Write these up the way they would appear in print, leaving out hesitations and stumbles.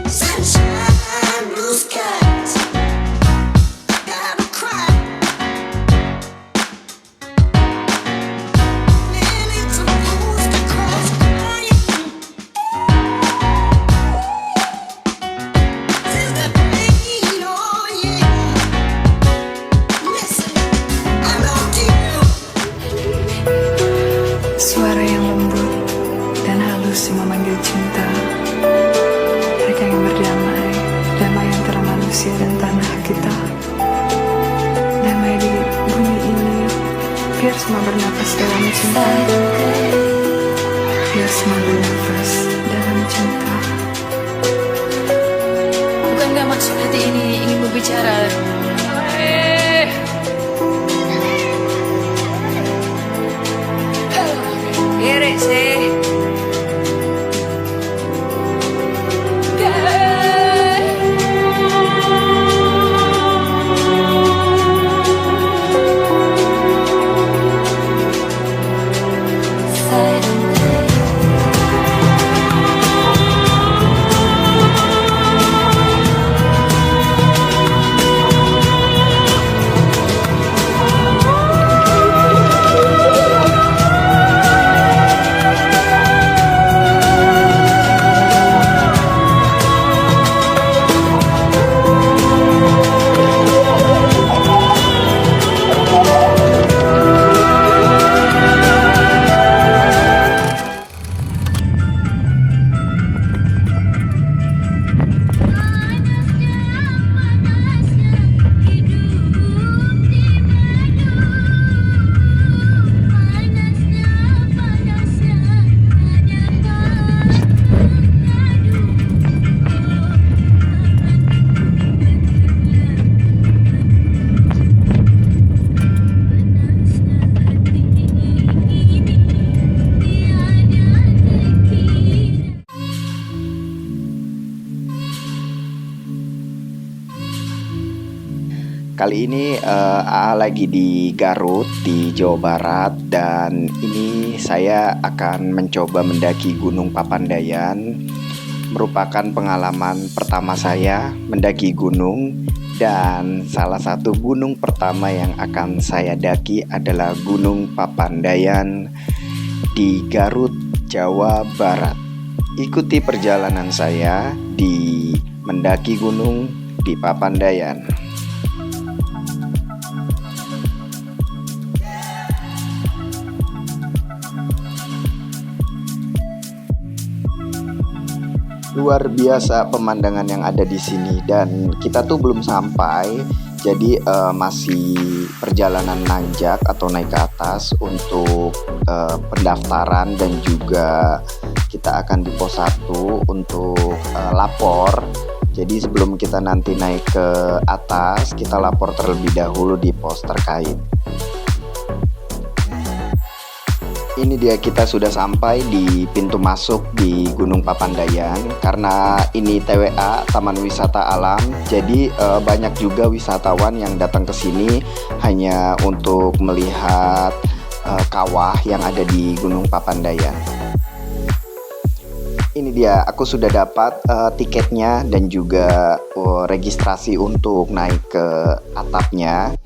Sunshine, blue skies. I gotta cry. Millions of blues to cross crying. Since the pain, oh yeah. Listen, I love you. Suara yang lembut dan halus memanggil cinta. Mereka yang berdamai, damai antara manusia dan tanah kita. Damai di bumi ini, biar semua bernafas dalam cinta. Biar semua bernafas dalam cinta. Bukankah maksud hati ini ingin berbicara? Eres Kali ini AA lagi di Garut, di Jawa Barat. Dan ini saya akan mencoba mendaki Gunung Papandayan. Merupakan pengalaman pertama saya mendaki gunung. Dan salah satu gunung pertama yang akan saya daki adalah Gunung Papandayan di Garut, Jawa Barat. Ikuti perjalanan saya di mendaki gunung di Papandayan. Luar biasa pemandangan yang ada di sini, dan kita tuh belum sampai, jadi masih perjalanan nanjak atau naik ke atas untuk pendaftaran, dan juga kita akan di pos 1 untuk lapor. Jadi sebelum kita nanti naik ke atas, kita lapor terlebih dahulu di pos terkait. Ini dia, kita sudah sampai di pintu masuk di Gunung Papandayan. Karena ini TWA, Taman Wisata Alam, jadi banyak juga wisatawan yang datang ke sini hanya untuk melihat kawah yang ada di Gunung Papandayan. Ini dia, aku sudah dapat tiketnya dan juga registrasi untuk naik ke atapnya.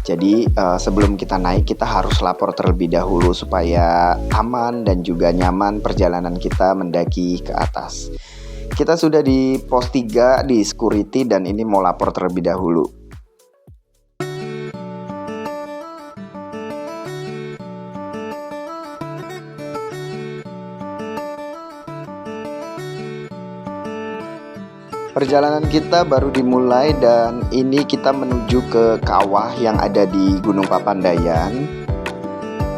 Jadi sebelum kita naik, kita harus lapor terlebih dahulu supaya aman dan juga nyaman perjalanan kita mendaki ke atas. Kita sudah di pos 3 di security, dan ini mau lapor terlebih dahulu. Perjalanan kita baru dimulai, dan ini kita menuju ke kawah yang ada di Gunung Papandayan.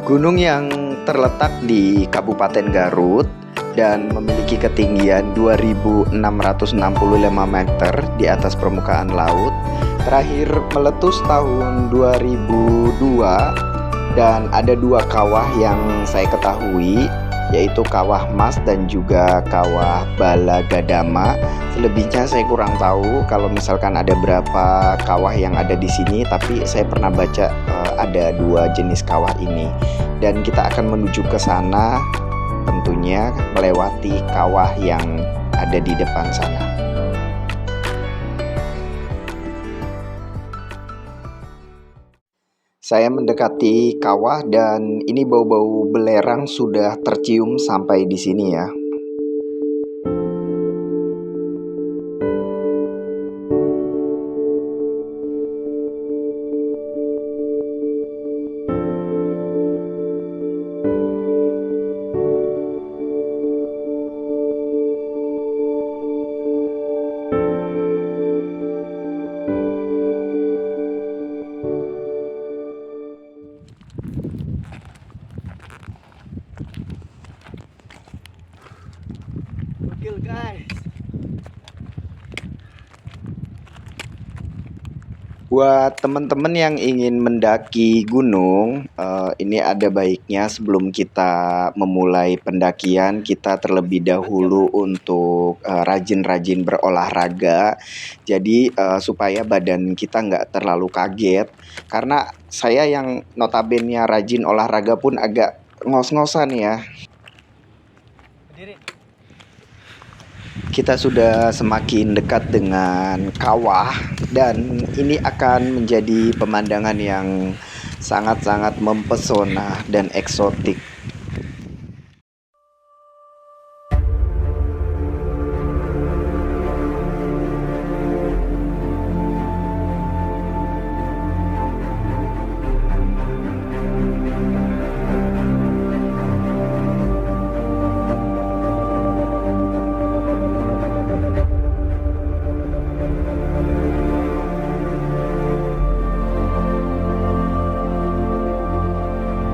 Gunung yang terletak di Kabupaten Garut dan memiliki ketinggian 2.665 meter di atas permukaan laut. Terakhir meletus tahun 2002, dan ada 2 kawah yang saya ketahui. yaitu Kawah Mas dan juga Kawah Balagadama. Selebihnya saya kurang tahu kalau misalkan ada berapa kawah yang ada di sini, tapi saya pernah baca ada 2 jenis kawah ini. Dan kita akan menuju ke sana, tentunya melewati kawah yang ada di depan sana. Saya mendekati kawah dan ini bau-bau belerang sudah tercium sampai di sini ya. Gokil guys. Buat teman-teman yang ingin mendaki gunung, ini ada baiknya sebelum kita memulai pendakian, kita terlebih dahulu untuk rajin-rajin berolahraga. Jadi supaya badan kita nggak terlalu kaget. Karena saya yang notabene rajin olahraga pun agak ngos-ngosan ya. Kita sudah semakin dekat dengan kawah dan ini akan menjadi pemandangan yang sangat-sangat mempesona dan eksotik.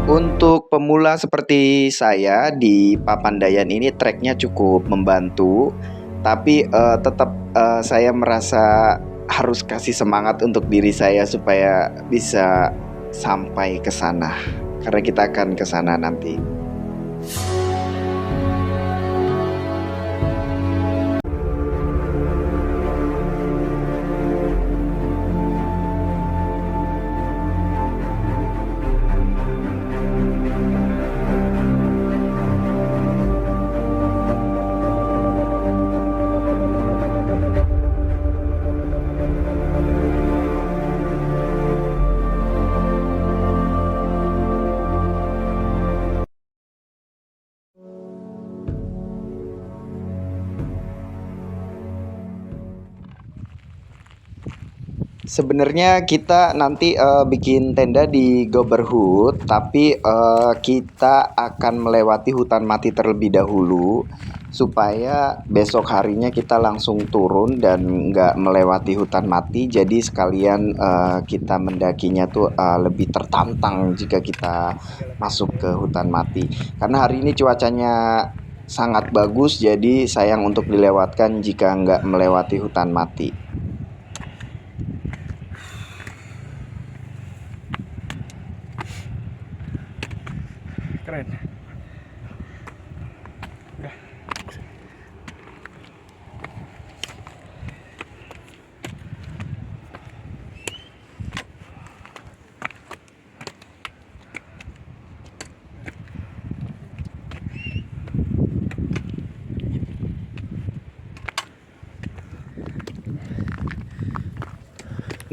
Untuk pemula seperti saya di Papandayan ini treknya cukup membantu, tapi tetap saya merasa harus kasih semangat untuk diri saya supaya bisa sampai ke sana. Karena kita akan ke sana nanti. Sebenarnya kita nanti bikin tenda di Goberhut, tapi kita akan melewati hutan mati terlebih dahulu supaya besok harinya kita langsung turun dan nggak melewati hutan mati. Jadi sekalian kita mendakinya tuh lebih tertantang jika kita masuk ke hutan mati. Karena hari ini cuacanya sangat bagus, jadi sayang untuk dilewatkan jika nggak melewati hutan mati. Keren. Udah.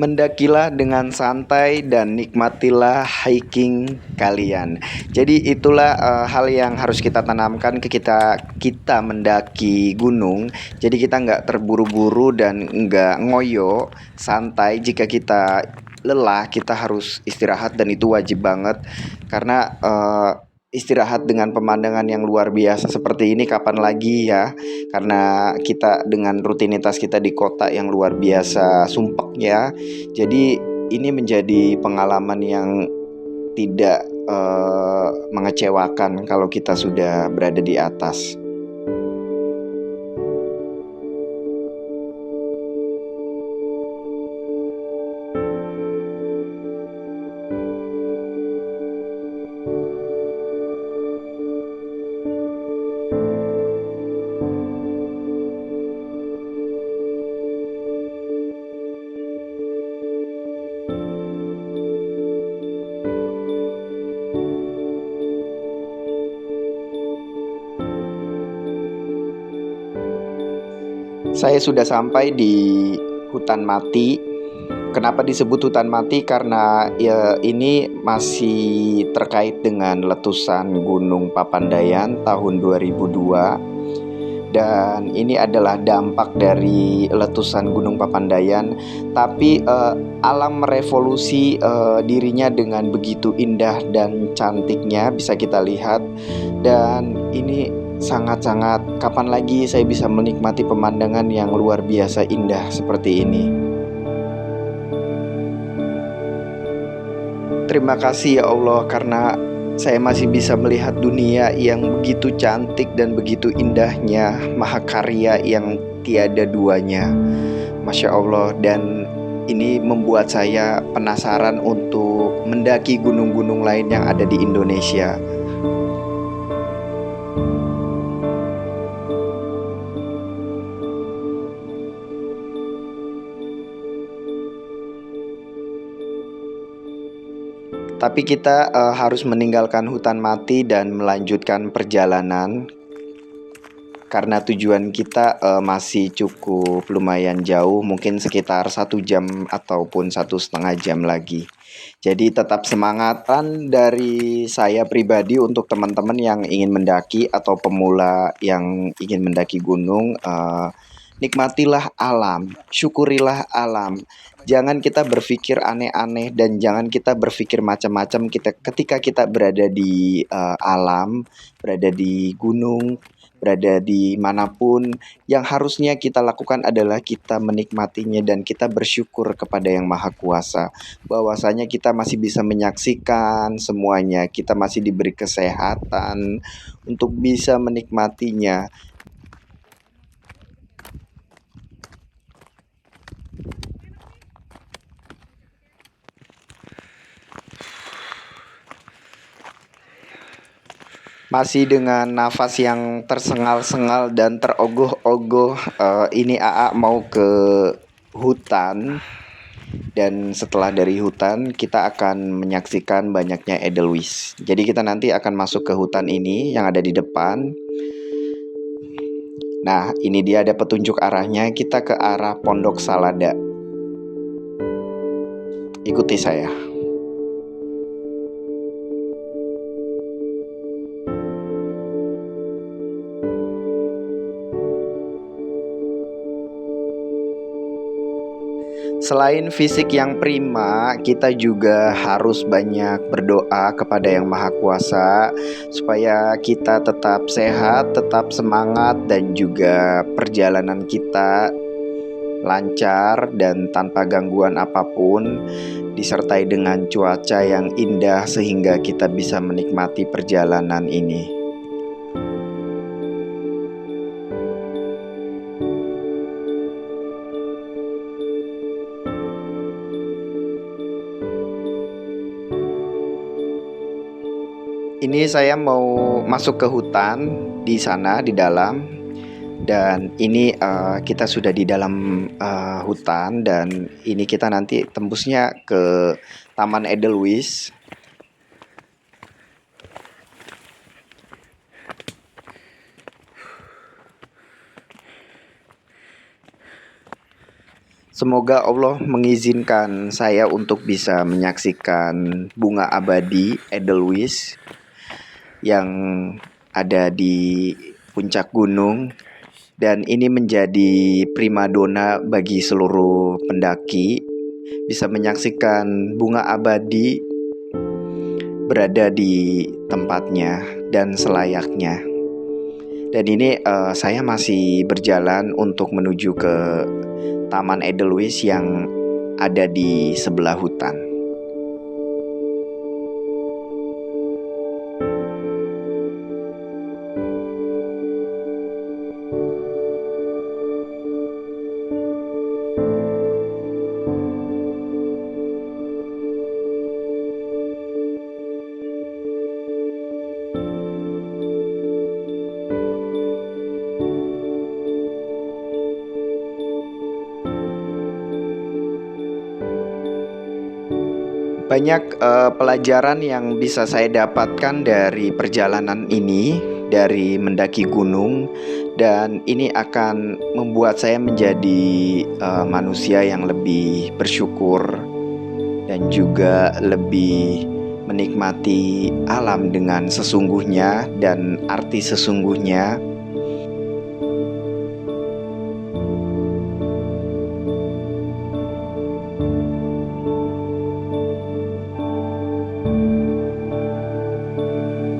Mendakilah dengan santai dan nikmatilah hiking kalian. Jadi itulah hal yang harus kita tanamkan ke kita mendaki gunung. Jadi kita nggak terburu-buru dan nggak ngoyo, santai. Jika kita lelah, kita harus istirahat dan itu wajib banget. Karena istirahat dengan pemandangan yang luar biasa seperti ini kapan lagi ya, karena kita dengan rutinitas kita di kota yang luar biasa sumpek ya. Jadi ini menjadi pengalaman yang tidak mengecewakan kalau kita sudah berada di atas. Saya sudah sampai di hutan mati. Kenapa disebut hutan mati? Karena ya ini masih terkait dengan letusan Gunung Papandayan tahun 2002. Dan ini adalah dampak dari letusan Gunung Papandayan. Tapi alam merevolusi dirinya dengan begitu indah dan cantiknya, bisa kita lihat. Dan ini sangat-sangat, kapan lagi saya bisa menikmati pemandangan yang luar biasa indah seperti ini. Terima kasih ya Allah, karena saya masih bisa melihat dunia yang begitu cantik dan begitu indahnya, mahakarya yang tiada duanya. Masya Allah. Dan ini membuat saya penasaran untuk mendaki gunung-gunung lain yang ada di Indonesia. Tapi kita harus meninggalkan hutan mati dan melanjutkan perjalanan, karena tujuan kita masih cukup lumayan jauh, mungkin sekitar 1 jam ataupun 1,5 jam lagi. Jadi tetap semangatkan dari saya pribadi untuk teman-teman yang ingin mendaki atau pemula yang ingin mendaki gunung. Nikmatilah alam, syukurilah alam. Jangan kita berpikir aneh-aneh dan jangan kita berpikir macam-macam ketika kita berada di alam, berada di gunung, berada di manapun. Yang harusnya kita lakukan adalah kita menikmatinya dan kita bersyukur kepada Yang Maha Kuasa, bahwasanya kita masih bisa menyaksikan semuanya, kita masih diberi kesehatan untuk bisa menikmatinya. Masih dengan nafas yang tersengal-sengal dan terogoh-ogoh, ini AA mau ke hutan. Dan setelah dari hutan kita akan menyaksikan banyaknya edelweiss. Jadi kita nanti akan masuk ke hutan ini yang ada di depan. Nah, ini dia ada petunjuk arahnya. Kita ke arah Pondok Salada. Ikuti saya. Selain fisik yang prima, kita juga harus banyak berdoa kepada Yang Maha Kuasa supaya kita tetap sehat, tetap semangat, dan juga perjalanan kita lancar dan tanpa gangguan apapun, disertai dengan cuaca yang indah sehingga kita bisa menikmati perjalanan ini. Ini saya mau masuk ke hutan di sana di dalam, dan ini kita sudah di dalam hutan, dan ini kita nanti tembusnya ke Taman Edelweiss. Semoga Allah mengizinkan saya untuk bisa menyaksikan bunga abadi Edelweiss yang ada di puncak gunung, dan ini menjadi primadona bagi seluruh pendaki, bisa menyaksikan bunga abadi berada di tempatnya dan selayaknya. Dan ini saya masih berjalan untuk menuju ke Taman Edelweiss yang ada di sebelah hutan. Banyak pelajaran yang bisa saya dapatkan dari perjalanan ini, dari mendaki gunung, dan ini akan membuat saya menjadi manusia yang lebih bersyukur dan juga lebih menikmati alam dengan sesungguhnya dan arti sesungguhnya.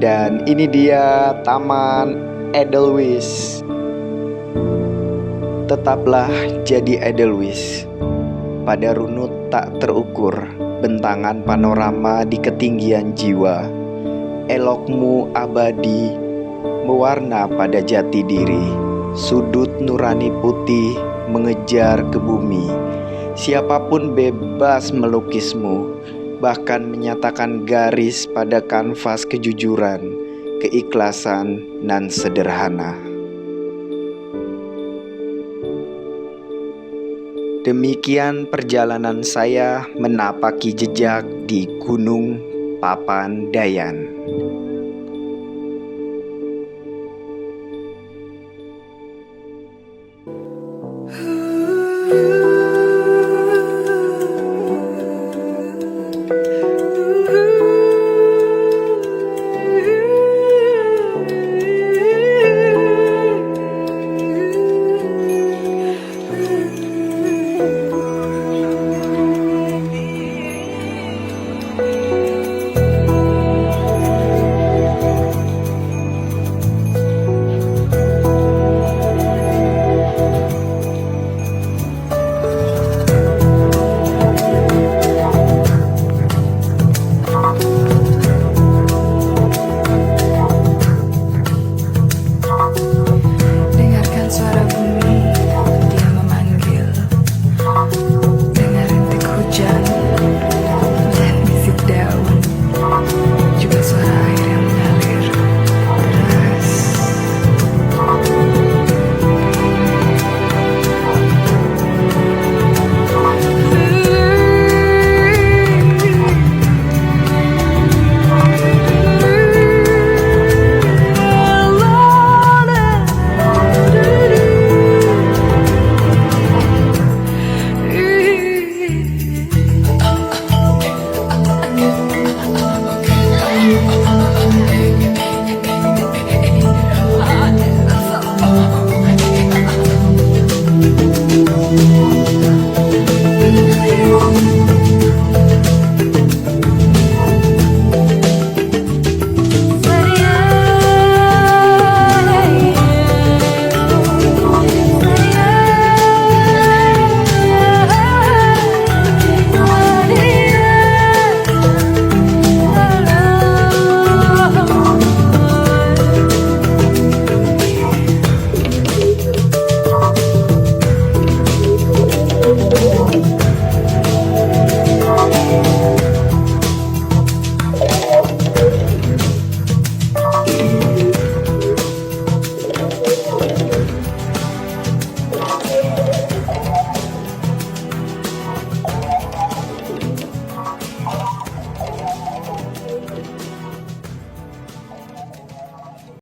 Dan ini dia Taman Edelweiss. Tetaplah jadi Edelweiss. Pada runut tak terukur, bentangan panorama di ketinggian jiwa. Elokmu abadi, mewarna pada jati diri. Sudut nurani putih mengejar ke bumi. Siapapun bebas melukismu, bahkan menyatakan garis pada kanvas kejujuran, keikhlasan, nan sederhana. Demikian perjalanan saya menapaki jejak di Gunung Papandayan.